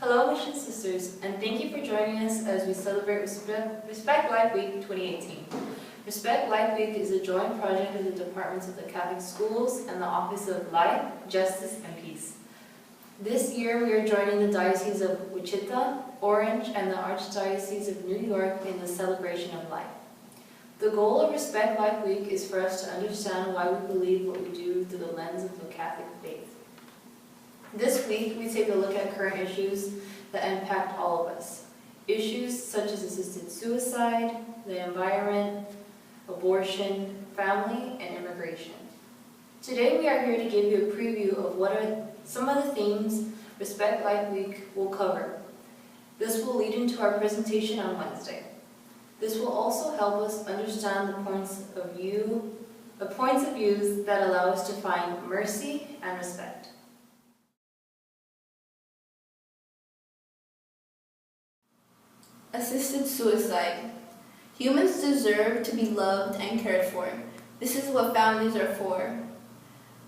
Hello, Mission Sisters, and thank you for joining us as we celebrate Respect Life Week 2018. Respect Life Week is a joint project of the departments of the Catholic Schools and the Office of Life, Justice, and Peace. This year, we are joining the Diocese of Wichita, Orange, and the Archdiocese of New York in the celebration of life. The goal of Respect Life Week is for us to understand why we believe what we do through the lens of the Catholic faith. This week, we take a look at current issues that impact all of us. Issues such as assisted suicide, the environment, abortion, family, and immigration. Today, we are here to give you a preview of what are some of the themes Respect Life Week will cover. This will lead into our presentation on Wednesday. This will also help us understand the points of views that allow us to find mercy and respect. Assisted suicide. Humans deserve to be loved and cared for. This is what families are for.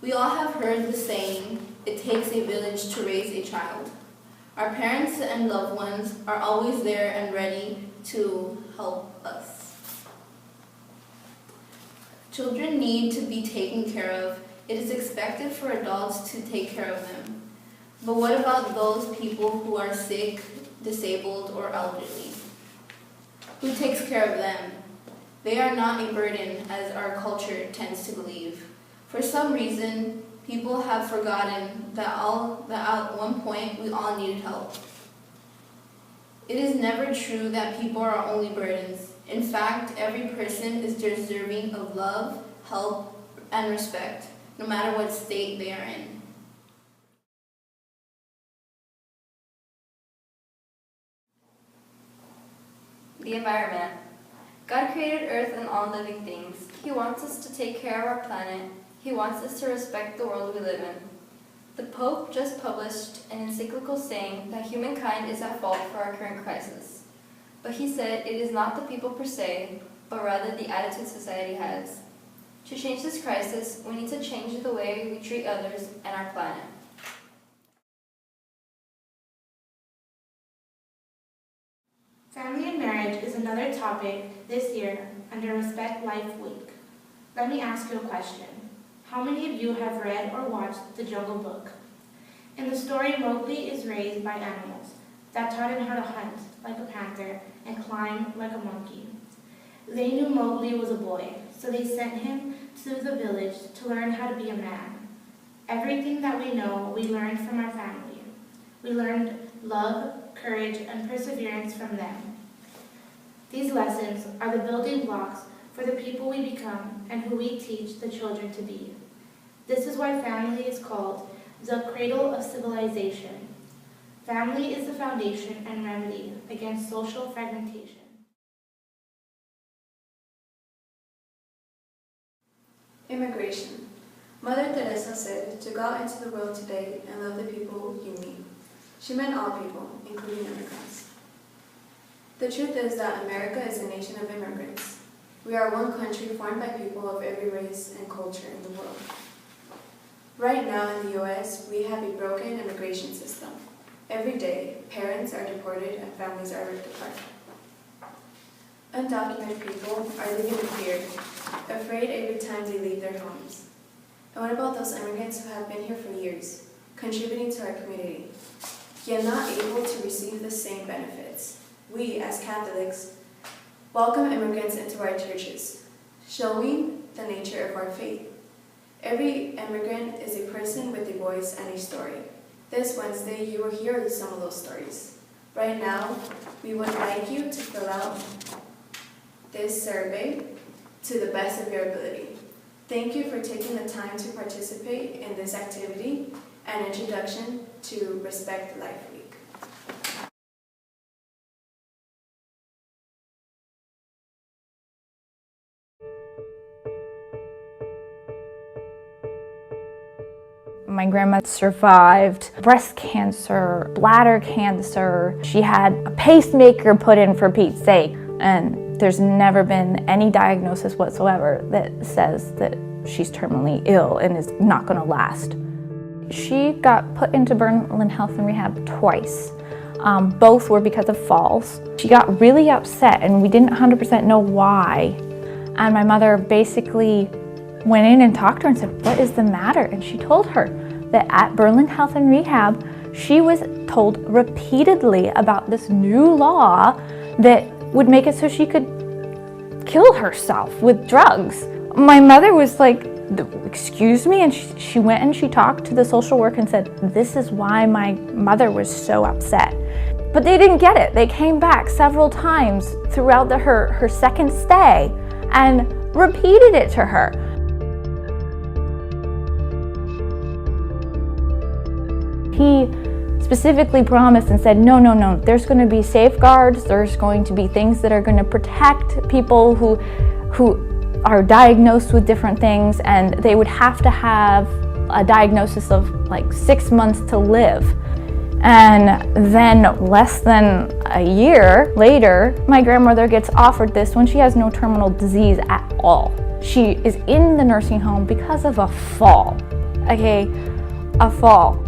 We all have heard the saying, it takes a village to raise a child. Our parents and loved ones are always there and ready to help us. Children need to be taken care of. It is expected for adults to take care of them. But what about those people who are sick, disabled, or elderly? Who takes care of them? They are not a burden, as our culture tends to believe. For some reason, people have forgotten that at one point we all needed help. It is never true that people are only burdens. In fact, every person is deserving of love, help, and respect, no matter what state they are in. The environment. God created Earth and all living things. He wants us to take care of our planet. He wants us to respect the world we live in. The Pope just published an encyclical saying that humankind is at fault for our current crisis. But he said it is not the people per se, but rather the attitude society has. To change this crisis, we need to change the way we treat others and our planet. Family and marriage is another topic this year under Respect Life Week. Let me ask you a question. How many of you have read or watched The Jungle Book? In the story, Mowgli is raised by animals that taught him how to hunt like a panther and climb like a monkey. They knew Mowgli was a boy, so they sent him to the village to learn how to be a man. Everything that we know, we learned from our family. We learned love, courage, and perseverance from them. These lessons are the building blocks for the people we become and who we teach the children to be. This is why family is called the cradle of civilization. Family is the foundation and remedy against social fragmentation. Immigration. Mother Teresa said to go out into the world today and love the people you meet. She meant all people, including immigrants. The truth is that America is a nation of immigrants. We are one country formed by people of every race and culture in the world. Right now in the U.S., we have a broken immigration system. Every day, parents are deported and families are ripped apart. Undocumented people are living in fear, afraid every time they leave their homes. And what about those immigrants who have been here for years, contributing to our community, yet not able to receive the same benefits? We, as Catholics, welcome immigrants into our churches, showing the nature of our faith. Every immigrant is a person with a voice and a story. This Wednesday, you will hear some of those stories. Right now, we would like you to fill out this survey to the best of your ability. Thank you for taking the time to participate in this activity and introduction to Respect Life Week. My grandma survived breast cancer, bladder cancer. She had a pacemaker put in, for Pete's sake. And there's never been any diagnosis whatsoever that says that she's terminally ill and is not going to last. She got put into Berlin Health and Rehab twice. Both were because of falls. She got really upset and we didn't 100% know why. And my mother basically went in and talked to her and said, "What is the matter?" And she told her that at Berlin Health and Rehab, she was told repeatedly about this new law that would make it so she could kill herself with drugs. My mother was like, "Excuse me?" And she went and she talked to the social worker and said, "This is why my mother was so upset." But they didn't get it. They came back several times throughout her second stay and repeated it to her. He specifically promised and said, no, there's going to be safeguards, there's going to be things that are going to protect people who are diagnosed with different things, and they would have to have a diagnosis of like 6 months to live. And then less than a year later, my grandmother gets offered this when she has no terminal disease at all. She is in the nursing home because of a fall. Okay, a fall.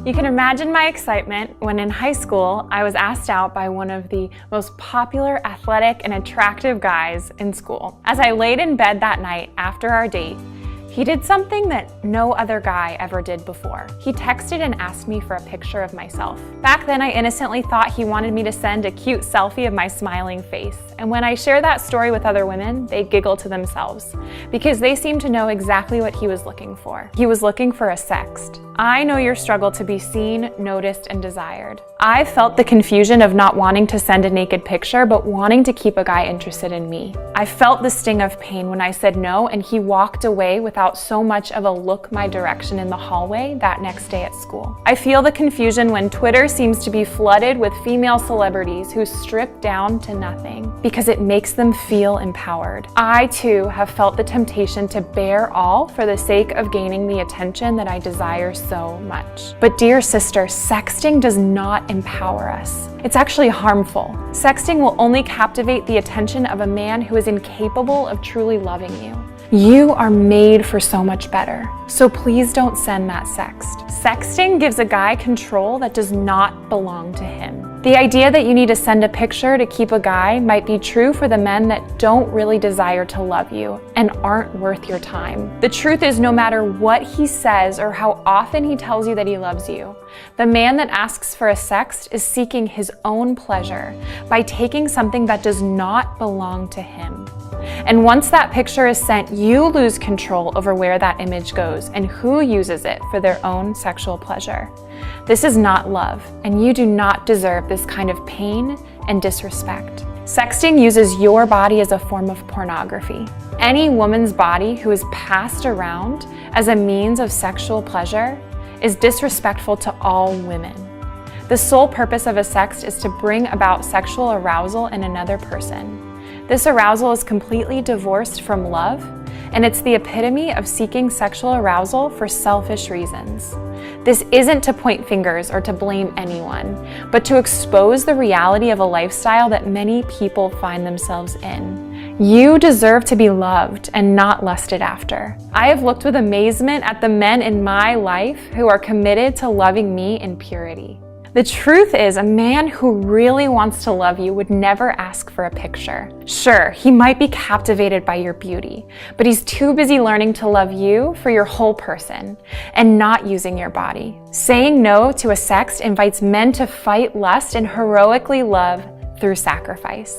You can imagine my excitement when in high school I was asked out by one of the most popular, athletic, and attractive guys in school. As I laid in bed that night after our date, he did something that no other guy ever did before. He texted and asked me for a picture of myself. Back then, I innocently thought he wanted me to send a cute selfie of my smiling face. And when I share that story with other women, they giggle to themselves because they seem to know exactly what he was looking for. He was looking for a sext. I know your struggle to be seen, noticed, and desired. I felt the confusion of not wanting to send a naked picture, but wanting to keep a guy interested in me. I felt the sting of pain when I said no and he walked away without so much of a look my direction in the hallway that next day at school. I feel the confusion when Twitter seems to be flooded with female celebrities who strip down to nothing because it makes them feel empowered. I too have felt the temptation to bear all for the sake of gaining the attention that I desire so much. But dear sister, sexting does not empower us. It's actually harmful. Sexting will only captivate the attention of a man who is incapable of truly loving you. You are made for so much better, so please don't send that sext. Sexting gives a guy control that does not belong to him. The idea that you need to send a picture to keep a guy might be true for the men that don't really desire to love you and aren't worth your time. The truth is, no matter what he says or how often he tells you that he loves you, the man that asks for a sext is seeking his own pleasure by taking something that does not belong to him. And once that picture is sent, you lose control over where that image goes and who uses it for their own sexual pleasure. This is not love, and you do not deserve this kind of pain and disrespect. Sexting uses your body as a form of pornography. Any woman's body who is passed around as a means of sexual pleasure is disrespectful to all women. The sole purpose of a sext is to bring about sexual arousal in another person. This arousal is completely divorced from love, and it's the epitome of seeking sexual arousal for selfish reasons. This isn't to point fingers or to blame anyone, but to expose the reality of a lifestyle that many people find themselves in. You deserve to be loved and not lusted after. I have looked with amazement at the men in my life who are committed to loving me in purity. The truth is, a man who really wants to love you would never ask for a picture. Sure, he might be captivated by your beauty, but he's too busy learning to love you for your whole person and not using your body. Saying no to a sext invites men to fight lust and heroically love through sacrifice.